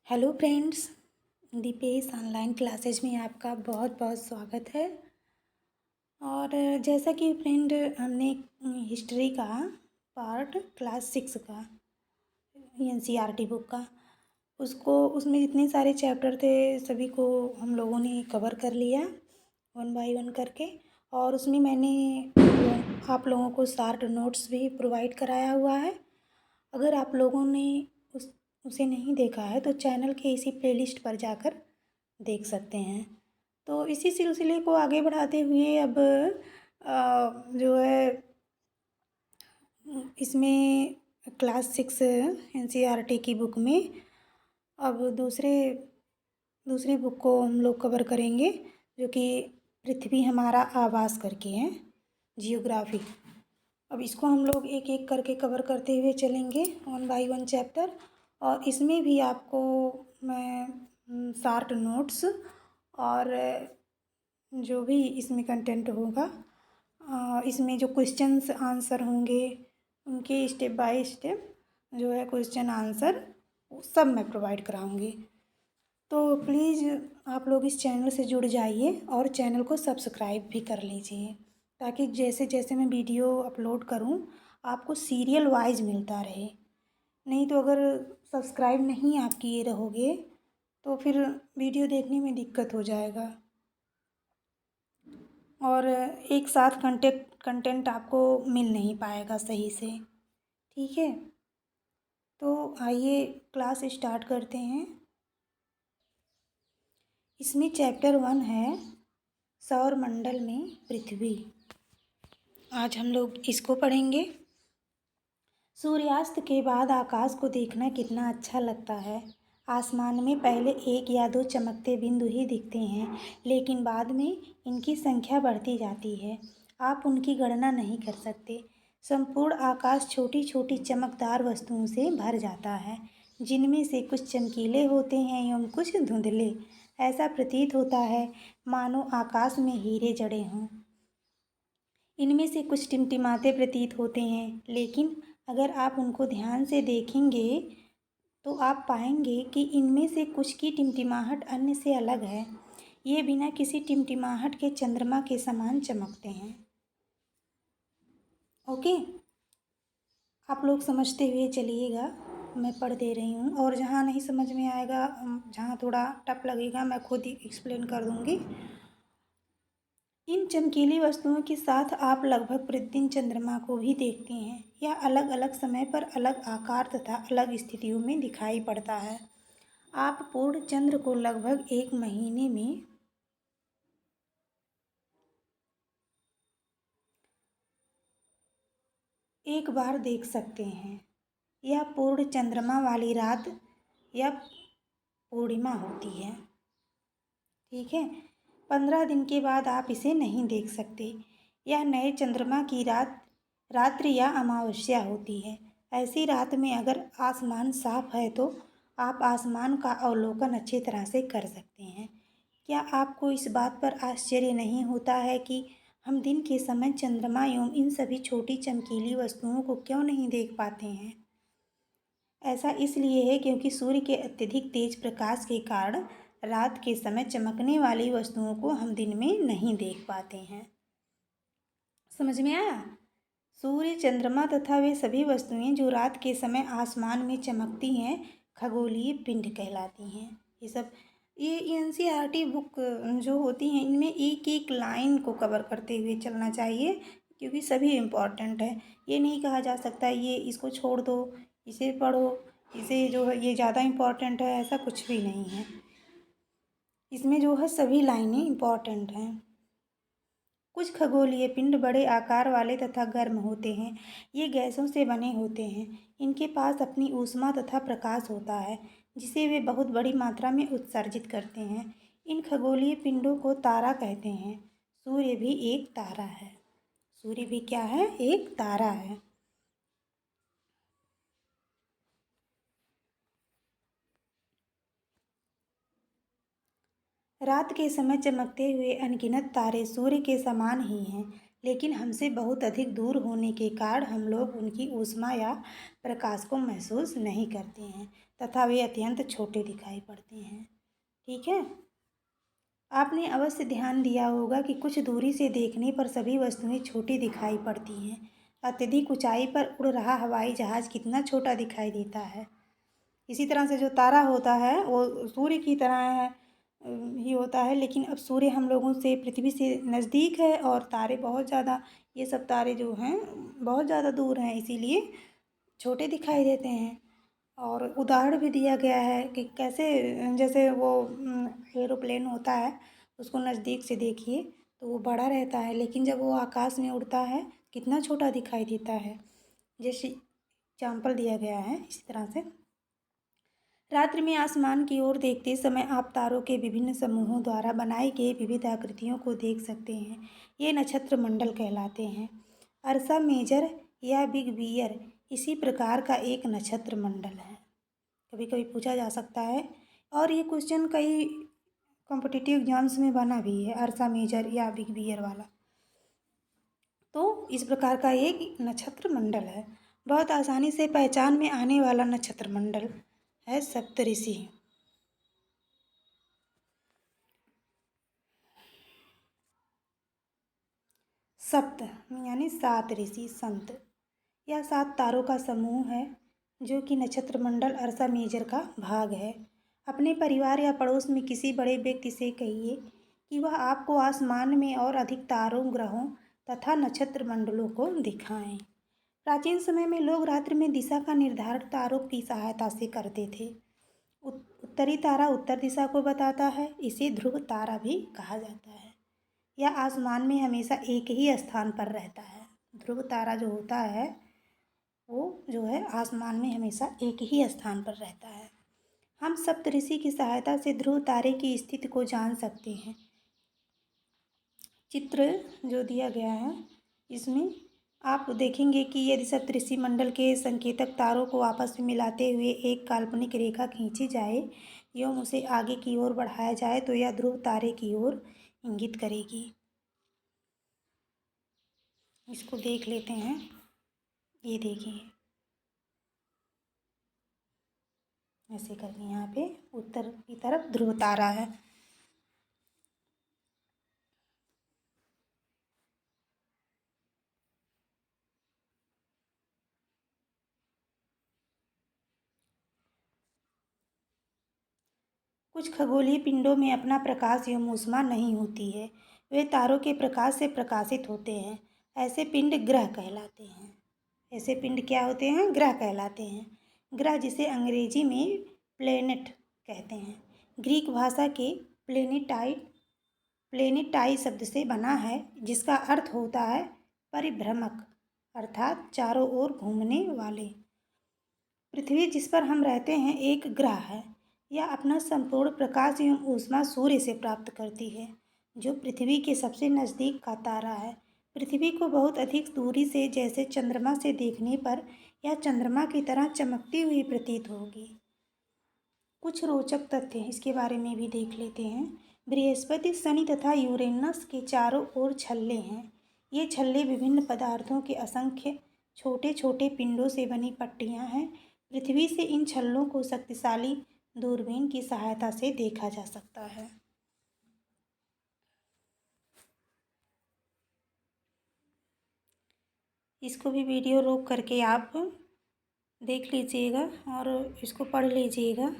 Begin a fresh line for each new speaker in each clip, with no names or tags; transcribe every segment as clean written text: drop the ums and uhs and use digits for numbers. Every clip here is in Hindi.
Hello friends, Deepesh online classes में आपका बहुत बहुत स्वागत है। और जैसा कि फ्रेंड हमने हिस्ट्री का पार्ट क्लास 6 का एनसीईआरटी बुक का उसमें जितने सारे चैप्टर थे सभी को हम लोगों ने कवर कर लिया वन बाय वन करके। और उसमें मैंने आप लोगों को शार्ट नोट्स भी प्रोवाइड कराया हुआ है। अगर आप लोगों ने उसे नहीं देखा है तो चैनल के इसी प्लेलिस्ट पर जाकर देख सकते हैं। तो इसी सिलसिले को आगे बढ़ाते हुए अब जो है इसमें क्लास 6 एनसीईआरटी की बुक में अब दूसरी बुक को हम लोग कवर करेंगे, जो कि पृथ्वी हमारा आवास करके है, जियोग्राफी। अब इसको हम लोग एक एक करके कवर करते हुए चलेंगे वन बाय वन चैप्टर। और इसमें भी आपको मैं शार्ट नोट्स और जो भी इसमें कंटेंट होगा इसमें जो क्वेश्चंस आंसर होंगे उनके स्टेप बाय स्टेप जो है क्वेश्चन आंसर सब मैं प्रोवाइड कराऊंगी। तो प्लीज़ आप लोग इस चैनल से जुड़ जाइए और चैनल को सब्सक्राइब भी कर लीजिए, ताकि जैसे जैसे मैं वीडियो अपलोड करूं आपको सीरियल वाइज मिलता रहे। नहीं तो अगर सब्सक्राइब नहीं आप किए रहोगे तो फिर वीडियो देखने में दिक्कत हो जाएगा और एक साथ कंटेंट आपको मिल नहीं पाएगा सही से। ठीक है, तो आइए क्लास स्टार्ट करते हैं। इसमें चैप्टर 1 है सौर मंडल में पृथ्वी। आज हम लोग इसको पढ़ेंगे। सूर्यास्त के बाद आकाश को देखना कितना अच्छा लगता है। आसमान में पहले एक या दो चमकते बिंदु ही दिखते हैं, लेकिन बाद में इनकी संख्या बढ़ती जाती है। आप उनकी गणना नहीं कर सकते। संपूर्ण आकाश छोटी छोटी चमकदार वस्तुओं से भर जाता है, जिनमें से कुछ चमकीले होते हैं एवं कुछ धुंधले। ऐसा प्रतीत होता है मानो आकाश में हीरे जड़े हों। इनमें से कुछ टिमटिमाते प्रतीत होते हैं, लेकिन अगर आप उनको ध्यान से देखेंगे तो आप पाएंगे कि इनमें से कुछ की टिमटिमाहट अन्य से अलग है। ये बिना किसी टिमटिमाहट के चंद्रमा के समान चमकते हैं। ओके, आप लोग समझते हुए चलिएगा, मैं पढ़ दे रही हूँ। और जहाँ नहीं समझ में आएगा, जहाँ थोड़ा टफ लगेगा, मैं खुद ही एक्सप्लेन कर दूँगी। इन चमकीली वस्तुओं के साथ आप लगभग प्रतिदिन चंद्रमा को भी देखते हैं। यह अलग अलग समय पर अलग आकार तथा अलग स्थितियों में दिखाई पड़ता है। आप पूर्ण चंद्र को लगभग एक महीने में एक बार देख सकते हैं। यह पूर्ण चंद्रमा वाली रात या पूर्णिमा होती है। ठीक है, 15 दिन के बाद आप इसे नहीं देख सकते। यह नए चंद्रमा की रात्रि या अमावस्या होती है। ऐसी रात में अगर आसमान साफ है तो आप आसमान का अवलोकन अच्छी तरह से कर सकते हैं। क्या आपको इस बात पर आश्चर्य नहीं होता है कि हम दिन के समय चंद्रमा एवं इन सभी छोटी चमकीली वस्तुओं को क्यों नहीं देख पाते हैं? ऐसा इसलिए है क्योंकि सूर्य के अत्यधिक तेज प्रकाश के कारण रात के समय चमकने वाली वस्तुओं को हम दिन में नहीं देख पाते हैं। समझ में आया? सूर्य, चंद्रमा तथा वे सभी वस्तुएं जो रात के समय आसमान में चमकती हैं खगोलीय पिंड कहलाती हैं। ये एनसीईआरटी बुक जो होती हैं इनमें एक एक लाइन को कवर करते हुए चलना चाहिए, क्योंकि सभी इम्पॉर्टेंट है। ये नहीं कहा जा सकता ये इसको छोड़ दो, इसे पढ़ो, इसे जो है ये ज़्यादा इम्पॉर्टेंट है, ऐसा कुछ भी नहीं है। इसमें जो है सभी लाइनें इम्पॉर्टेंट हैं। कुछ खगोलीय पिंड बड़े आकार वाले तथा गर्म होते हैं। ये गैसों से बने होते हैं। इनके पास अपनी ऊष्मा तथा प्रकाश होता है, जिसे वे बहुत बड़ी मात्रा में उत्सर्जित करते हैं। इन खगोलीय पिंडों को तारा कहते हैं। सूर्य भी एक तारा है। सूर्य भी क्या है? एक तारा है। रात के समय चमकते हुए अनगिनत तारे सूर्य के समान ही हैं, लेकिन हमसे बहुत अधिक दूर होने के कारण हम लोग उनकी ऊष्मा या प्रकाश को महसूस नहीं करते हैं तथा वे अत्यंत छोटे दिखाई पड़ते हैं। ठीक है। आपने अवश्य ध्यान दिया होगा कि कुछ दूरी से देखने पर सभी वस्तुएं छोटी दिखाई पड़ती हैं। अत्यधिक ऊंचाई पर उड़ रहा हवाई जहाज कितना छोटा दिखाई देता है। इसी तरह से जो तारा होता है वो सूर्य की तरह है ही होता है, लेकिन अब सूर्य हम लोगों से पृथ्वी से नज़दीक है और तारे बहुत ज़्यादा, ये सब तारे जो हैं बहुत ज़्यादा दूर हैं, इसीलिए छोटे दिखाई देते हैं। और उदाहरण भी दिया गया है कि कैसे, जैसे वो एरोप्लेन होता है उसको नज़दीक से देखिए तो वो बड़ा रहता है, लेकिन जब वो आकाश में उड़ता है कितना छोटा दिखाई देता है। जैसे एग्जाम्पल दिया गया है इसी तरह से। रात्रि में आसमान की ओर देखते समय आप तारों के विभिन्न समूहों द्वारा बनाई गई विविध आकृतियों को देख सकते हैं। ये नक्षत्र मंडल कहलाते हैं। अर्सा मेजर या बिग बियर इसी प्रकार का एक नक्षत्र मंडल है। कभी कभी पूछा जा सकता है और ये क्वेश्चन कई कॉम्पिटिटिव एग्जाम्स में बना भी है, अर्सा मेजर या बिग बियर वाला। तो इस प्रकार का एक नक्षत्र मंडल है। बहुत आसानी से पहचान में आने वाला नक्षत्र मंडल है सप्तऋषि। सप्त यानी 7 ऋषि संत। यह 7 तारों का समूह है जो कि नक्षत्र मंडल अर्सा मेजर का भाग है। अपने परिवार या पड़ोस में किसी बड़े व्यक्ति से कहिए कि वह आपको आसमान में और अधिक तारों, ग्रहों तथा नक्षत्र मंडलों को दिखाएं। प्राचीन समय में लोग रात्रि में दिशा का निर्धारण तारों की सहायता से करते थे। उत्तरी तारा उत्तर दिशा को बताता है, इसे ध्रुव तारा भी कहा जाता है। यह आसमान में हमेशा एक ही स्थान पर रहता है। ध्रुव तारा जो होता है वो जो है आसमान में हमेशा एक ही स्थान पर रहता है। हम सप्तऋषि की सहायता से ध्रुव तारे की स्थिति को जान सकते हैं। चित्र जो दिया गया है इसमें आप देखेंगे कि यदि सप्तऋषि मंडल के संकेतक तारों को आपस में मिलाते हुए एक काल्पनिक रेखा खींची जाए एवं उसे आगे की ओर बढ़ाया जाए तो यह ध्रुव तारे की ओर इंगित करेगी। इसको देख लेते हैं। ये देखिए ऐसे करके यहाँ पे उत्तर की तरफ ध्रुव तारा है। कुछ खगोलीय पिंडों में अपना प्रकाश एवं ऊष्मा नहीं होती है, वे तारों के प्रकाश से प्रकाशित होते हैं। ऐसे पिंड ग्रह कहलाते हैं। ऐसे पिंड क्या होते हैं? ग्रह कहलाते हैं। ग्रह जिसे अंग्रेजी में प्लेनेट कहते हैं, ग्रीक भाषा के प्लेनेटाई शब्द से बना है, जिसका अर्थ होता है परिभ्रमक, अर्थात चारों ओर घूमने वाले। पृथ्वी जिस पर हम रहते हैं एक ग्रह है। यह अपना संपूर्ण प्रकाश एवं ऊष्मा सूर्य से प्राप्त करती है, जो पृथ्वी के सबसे नज़दीक का तारा है। पृथ्वी को बहुत अधिक दूरी से जैसे चंद्रमा से देखने पर यह चंद्रमा की तरह चमकती हुई प्रतीत होगी। कुछ रोचक तथ्य इसके बारे में भी देख लेते हैं। बृहस्पति, शनि तथा यूरेनस के चारों ओर छल्ले हैं। ये छल्ले विभिन्न पदार्थों के असंख्य छोटे छोटे पिंडों से बनी पट्टियाँ हैं। पृथ्वी से इन छल्लों को शक्तिशाली दूरबीन की सहायता से देखा जा सकता है। इसको भी वीडियो रोक करके आप देख लीजिएगा और इसको पढ़ लीजिएगा।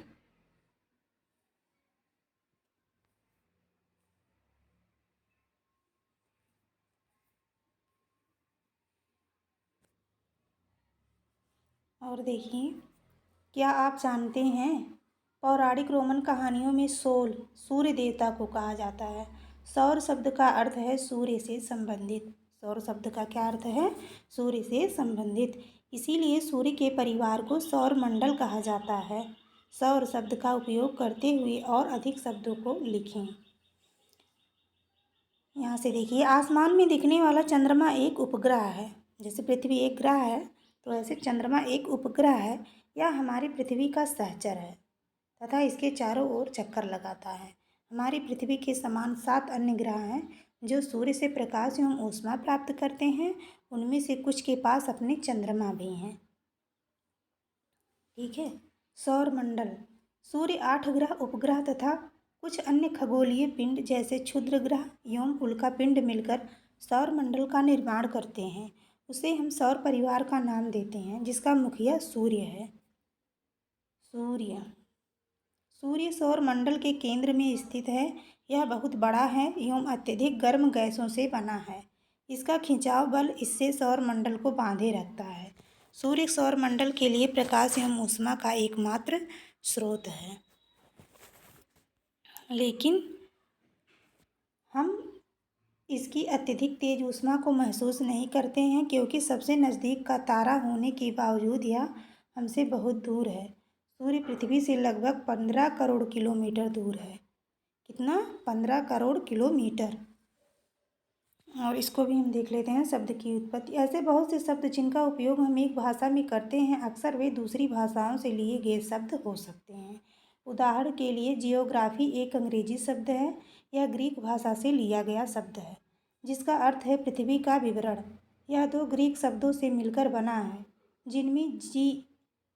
और देखिए, क्या आप जानते हैं पौराणिक रोमन कहानियों में सोल सूर्य देवता को कहा जाता है। सौर शब्द का अर्थ है सूर्य से संबंधित। सौर शब्द का क्या अर्थ है? सूर्य से संबंधित। इसीलिए सूर्य के परिवार को सौर मंडल कहा जाता है। सौर शब्द का उपयोग करते हुए और अधिक शब्दों को लिखें। यहाँ से देखिए, आसमान में दिखने वाला चंद्रमा एक उपग्रह है। जैसे पृथ्वी एक ग्रह है तो ऐसे चंद्रमा एक उपग्रह है। यह हमारी पृथ्वी का सहचर है तथा इसके चारों ओर चक्कर लगाता है। हमारी पृथ्वी के समान 7 अन्य ग्रह हैं जो सूर्य से प्रकाश एवं ऊष्मा प्राप्त करते हैं, उनमें से कुछ के पास अपने चंद्रमा भी हैं। ठीक है। सौर मंडल। सूर्य 8 ग्रह, उपग्रह तथा कुछ अन्य खगोलीय पिंड जैसे क्षुद्र ग्रह एवं उल्का पिंड मिलकर सौर मंडल का निर्माण करते हैं। उसे हम सौर परिवार का नाम देते हैं, जिसका मुखिया सूर्य है। सूर्य सूर्य सौर मंडल के केंद्र में स्थित है। यह बहुत बड़ा है एवं अत्यधिक गर्म गैसों से बना है। इसका खिंचाव बल इससे सौर मंडल को बांधे रखता है। सूर्य सौर मंडल के लिए प्रकाश एवं ऊष्मा का एकमात्र स्रोत है। लेकिन हम इसकी अत्यधिक तेज ऊष्मा को महसूस नहीं करते हैं, क्योंकि सबसे नज़दीक का तारा होने के बावजूद यह हमसे बहुत दूर है। सूर्य पृथ्वी से लगभग 15 करोड़ किलोमीटर दूर है। कितना? 15 करोड़ किलोमीटर। और इसको भी हम देख लेते हैं, शब्द की उत्पत्ति। ऐसे बहुत से शब्द जिनका उपयोग हम एक भाषा में करते हैं, अक्सर वे दूसरी भाषाओं से लिए गए शब्द हो सकते हैं। उदाहरण के लिए जियोग्राफी एक अंग्रेजी शब्द है। यह ग्रीक भाषा से लिया गया शब्द है, जिसका अर्थ है पृथ्वी का विवरण। यह दो ग्रीक शब्दों से मिलकर बना है, जिनमें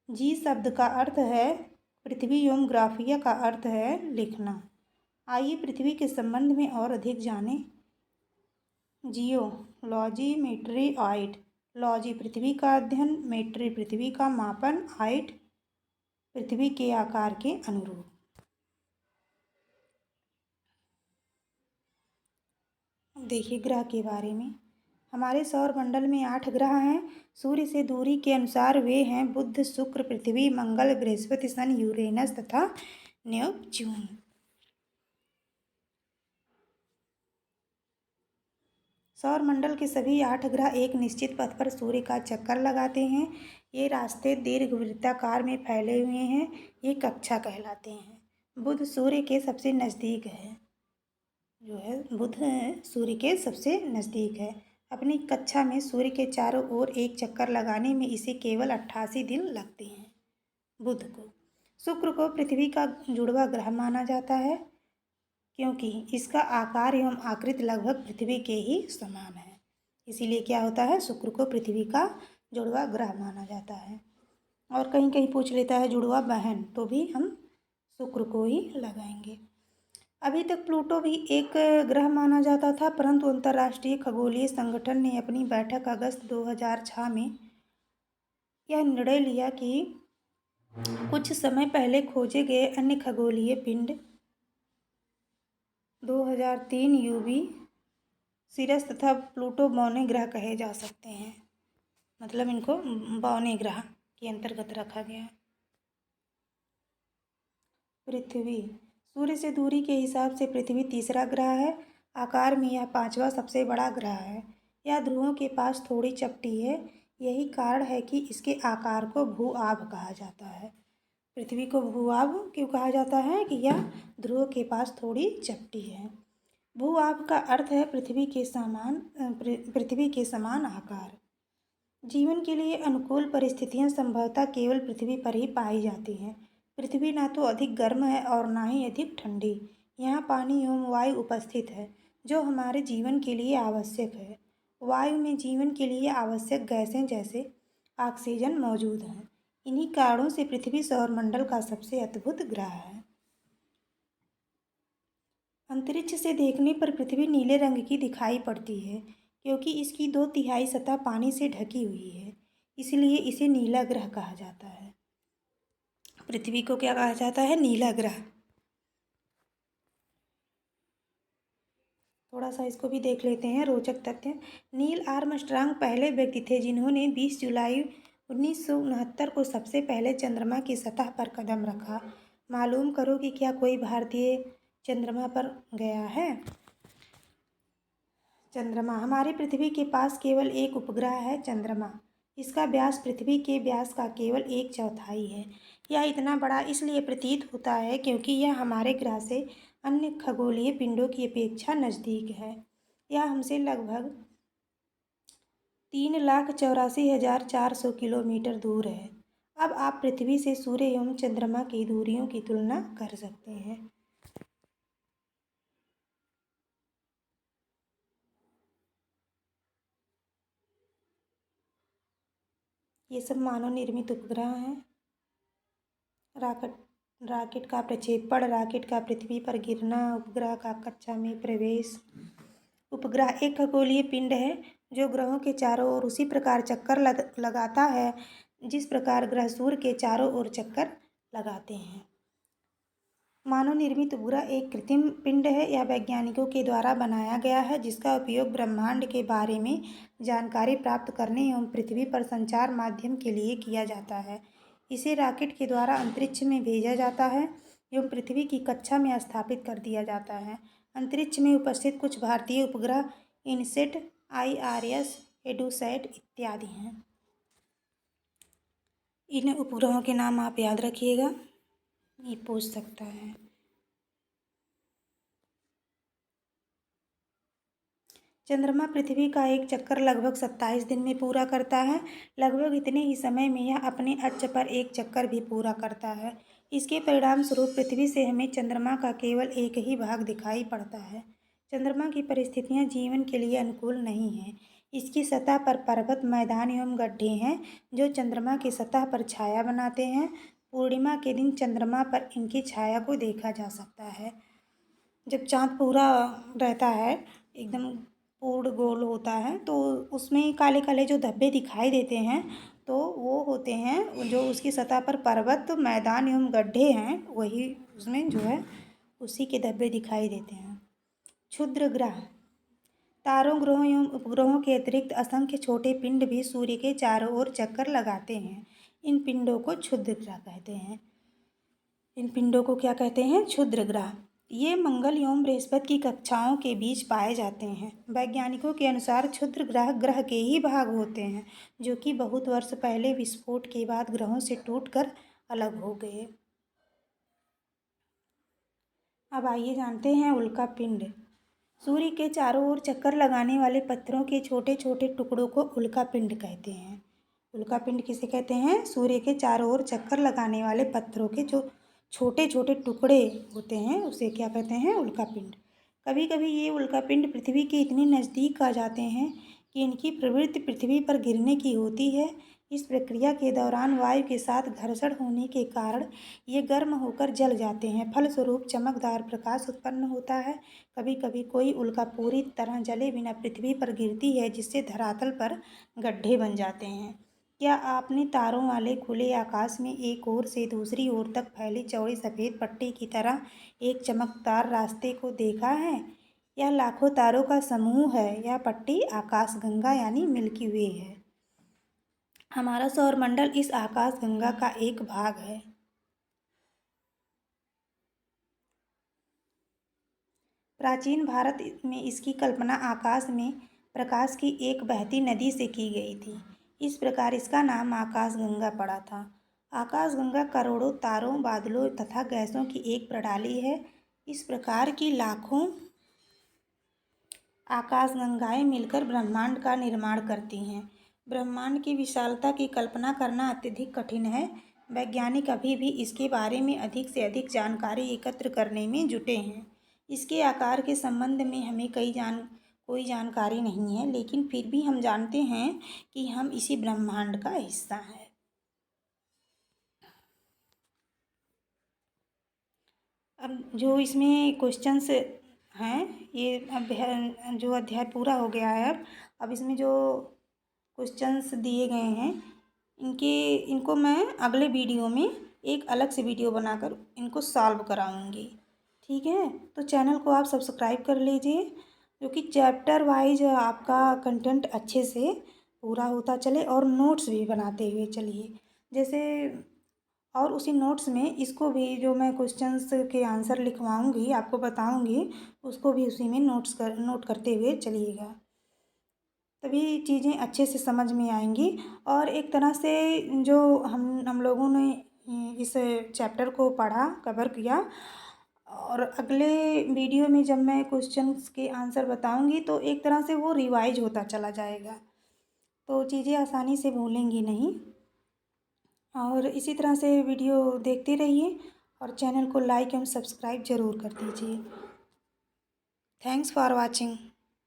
जी शब्द का अर्थ है पृथ्वी एवं ग्राफिया का अर्थ है लिखना। आइए पृथ्वी के संबंध में और अधिक जानें। जियोलॉजी, मेट्री, आइट। लॉजी पृथ्वी का अध्ययन, मेट्री पृथ्वी का मापन, आइट पृथ्वी के आकार के अनुरूप। देखिए ग्रह के बारे में। हमारे सौर मंडल में 8 ग्रह हैं। सूर्य से दूरी के अनुसार वे हैं बुध, शुक्र, पृथ्वी, मंगल, बृहस्पति, शनि, यूरेनस तथा नेपच्यून। सौर मंडल के सभी 8 ग्रह एक निश्चित पथ पर सूर्य का चक्कर लगाते हैं। ये रास्ते दीर्घवृत्ताकार में फैले हुए हैं। ये कक्षा कहलाते हैं। बुध सूर्य के सबसे नज़दीक है। बुध सूर्य के सबसे नज़दीक है। अपनी कक्षा में सूर्य के चारों ओर एक चक्कर लगाने में इसे केवल 88 दिन लगते हैं। बुध को। शुक्र को पृथ्वी का जुड़वा ग्रह माना जाता है, क्योंकि इसका आकार एवं आकृति लगभग पृथ्वी के ही समान है। इसीलिए क्या होता है, शुक्र को पृथ्वी का जुड़वा ग्रह माना जाता है। और कहीं कहीं पूछ लेता है जुड़वा बहन, तो भी हम शुक्र को ही लगाएंगे। अभी तक प्लूटो भी एक ग्रह माना जाता था, परंतु अंतर्राष्ट्रीय खगोलीय संगठन ने अपनी बैठक अगस्त 2006 में यह निर्णय लिया कि कुछ समय पहले खोजे गए अन्य खगोलीय पिंड 2003 यूवी सिरस तथा प्लूटो बौने ग्रह कहे जा सकते हैं। मतलब इनको बौने ग्रह के अंतर्गत रखा गया। पृथ्वी। सूर्य से दूरी के हिसाब से पृथ्वी तीसरा ग्रह है। आकार में यह 5वां सबसे बड़ा ग्रह है। यह ध्रुवों के पास थोड़ी चपटी है। यही कारण है कि इसके आकार को भू आभ कहा जाता है। पृथ्वी को भू आभ क्यों कहा जाता है कि यह ध्रुव के पास थोड़ी चपटी है। भू आभ का अर्थ है पृथ्वी के समान आकार। जीवन के लिए अनुकूल परिस्थितियां संभवतः केवल पृथ्वी पर ही पाई जाती हैं। पृथ्वी ना तो अधिक गर्म है और ना ही अधिक ठंडी। यहाँ पानी एवं वायु उपस्थित है, जो हमारे जीवन के लिए आवश्यक है। वायु में जीवन के लिए आवश्यक गैसें जैसे ऑक्सीजन मौजूद हैं। इन्हीं कारणों से पृथ्वी सौरमंडल का सबसे अद्भुत ग्रह है। अंतरिक्ष से देखने पर पृथ्वी नीले रंग की दिखाई पड़ती है, क्योंकि इसकी 2/3 सतह पानी से ढकी हुई है। इसलिए इसे नीला ग्रह कहा जाता है। पृथ्वी को क्या कहा जाता है? नीला ग्रह। थोड़ा सा इसको भी देख लेते हैं रोचक तथ्य। नील आर्मस्ट्रांग पहले व्यक्ति थे जिन्होंने 20 जुलाई 1969 को सबसे पहले चंद्रमा की सतह पर कदम रखा। मालूम करो कि क्या कोई भारतीय चंद्रमा पर गया है। चंद्रमा। हमारी पृथ्वी के पास केवल एक उपग्रह है, चंद्रमा। इसका व्यास पृथ्वी के व्यास का केवल 1/4 है। यह इतना बड़ा इसलिए प्रतीत होता है क्योंकि यह हमारे ग्रह से अन्य खगोलीय पिंडों की अपेक्षा नज़दीक है। यह हमसे लगभग 3,84,400 किलोमीटर दूर है। अब आप पृथ्वी से सूर्य एवं चंद्रमा की दूरियों की तुलना कर सकते हैं। ये सब मानव निर्मित उपग्रह हैं। रॉकेट रॉकेट का प्रक्षेपण, रॉकेट का पृथ्वी पर गिरना, उपग्रह का कक्षा में प्रवेश। उपग्रह एक खगोलीय पिंड है जो ग्रहों के चारों ओर उसी प्रकार चक्कर लगाता है जिस प्रकार ग्रह सूर्य के चारों ओर चक्कर लगाते हैं। मानव निर्मित उपग्रह एक कृत्रिम पिंड है। यह वैज्ञानिकों के द्वारा बनाया गया है जिसका उपयोग ब्रह्मांड के बारे में जानकारी प्राप्त करने एवं पृथ्वी पर संचार माध्यम के लिए किया जाता है। इसे रॉकेट के द्वारा अंतरिक्ष में भेजा जाता है एवं पृथ्वी की कक्षा में स्थापित कर दिया जाता है। अंतरिक्ष में उपस्थित कुछ भारतीय उपग्रह इनसैट, IRS, एडुसैट इत्यादि हैं। इन उपग्रहों के नाम आप याद रखिएगा, ये पूछ सकता है। चंद्रमा पृथ्वी का एक चक्कर लगभग 27 दिन में पूरा करता है। लगभग इतने ही समय में यह अपने अक्ष पर एक चक्कर भी पूरा करता है। इसके परिणाम स्वरूप पृथ्वी से हमें चंद्रमा का केवल एक ही भाग दिखाई पड़ता है। चंद्रमा की परिस्थितियां जीवन के लिए अनुकूल नहीं हैं। इसकी सतह पर पर्वत, मैदान एवं गड्ढे हैं जो चंद्रमा की सतह पर छाया बनाते हैं। पूर्णिमा के दिन चंद्रमा पर इनकी छाया को देखा जा सकता है। जब चाँद पूरा रहता है, एकदम पूर्ण गोल होता है, तो उसमें काले काले जो धब्बे दिखाई देते हैं तो वो होते हैं जो उसकी सतह पर पर्वत, मैदान एवं गड्ढे हैं, वही उसमें जो है उसी के धब्बे दिखाई देते हैं। क्षुद्र ग्रह। तारों, ग्रहों एवं उपग्रहों के अतिरिक्त असंख्य छोटे पिंड भी सूर्य के चारों ओर चक्कर लगाते हैं। इन पिंडों को क्षुद्र ग्रह कहते हैं। इन पिंडों को क्या कहते हैं? क्षुद्र ग्रह। ये मंगल एवं बृहस्पति की कक्षाओं के बीच पाए जाते हैं। वैज्ञानिकों के अनुसार क्षुद्र ग्रह ग्रह के ही भाग होते हैं जो कि बहुत वर्ष पहले विस्फोट के बाद ग्रहों से टूटकर अलग हो गए। अब आइए जानते हैं उल्का पिंड। सूर्य के चारों ओर चक्कर लगाने वाले पत्थरों के छोटे छोटे टुकड़ों को उल्का पिंड कहते हैं। उल्का पिंड किसे कहते हैं? सूर्य के चारों ओर चक्कर लगाने वाले पत्थरों के जो छोटे छोटे टुकड़े होते हैं उसे क्या कहते हैं? उल्का पिंड। कभी कभी ये उल्का पिंड पृथ्वी के इतने नज़दीक आ जाते हैं कि इनकी प्रवृत्ति पृथ्वी पर गिरने की होती है। इस प्रक्रिया के दौरान वायु के साथ घर्षण होने के कारण ये गर्म होकर जल जाते हैं। फलस्वरूप चमकदार प्रकाश उत्पन्न होता है। कभी कभी कोई उल्का पूरी तरह जले बिना पृथ्वी पर गिरती है जिससे धरातल पर गड्ढे बन जाते हैं। क्या आपने तारों वाले खुले आकाश में एक ओर से दूसरी ओर तक फैली चौड़ी सफ़ेद पट्टी की तरह एक चमकदार रास्ते को देखा है? यह लाखों तारों का समूह है। यह पट्टी आकाशगंगा यानी मिल्की वे है। हमारा सौरमंडल इस आकाशगंगा का एक भाग है। प्राचीन भारत में इसकी कल्पना आकाश में प्रकाश की एक बहती नदी से की गई थी। इस प्रकार इसका नाम आकाशगंगा पड़ा था। आकाशगंगा करोड़ों तारों, बादलों तथा गैसों की एक प्रणाली है। इस प्रकार की लाखों आकाशगंगाएं मिलकर ब्रह्मांड का निर्माण करती हैं। ब्रह्मांड की विशालता की कल्पना करना अत्यधिक कठिन है। वैज्ञानिक अभी भी इसके बारे में अधिक से अधिक जानकारी एकत्र करने में जुटे हैं। इसके आकार के संबंध में हमें कोई जानकारी नहीं है, लेकिन फिर भी हम जानते हैं कि हम इसी ब्रह्मांड का हिस्सा हैं। अब जो इसमें क्वेश्चंस हैं, ये अब जो अध्याय पूरा हो गया है, अब इसमें जो क्वेश्चंस दिए गए हैं इनको मैं अगले वीडियो में एक अलग से वीडियो बनाकर इनको सॉल्व कराऊंगी। ठीक है, तो चैनल को आप सब्सक्राइब कर लीजिए जो कि चैप्टर वाइज आपका कंटेंट अच्छे से पूरा होता चले और नोट्स भी बनाते हुए चलिए। जैसे और उसी नोट्स में इसको भी जो मैं क्वेश्चंस के आंसर लिखवाऊंगी, आपको बताऊंगी, उसको भी उसी में नोट करते हुए चलिएगा। तभी चीज़ें अच्छे से समझ में आएंगी। और एक तरह से जो हम लोगों ने इस चैप्टर को पढ़ा, कवर किया, और अगले वीडियो में जब मैं क्वेश्चंस के आंसर बताऊंगी तो एक तरह से वो रिवाइज होता चला जाएगा, तो चीज़ें आसानी से भूलेंगी नहीं। और इसी तरह से वीडियो देखते रहिए और चैनल को लाइक एवं सब्सक्राइब ज़रूर कर दीजिए। Thanks for watching.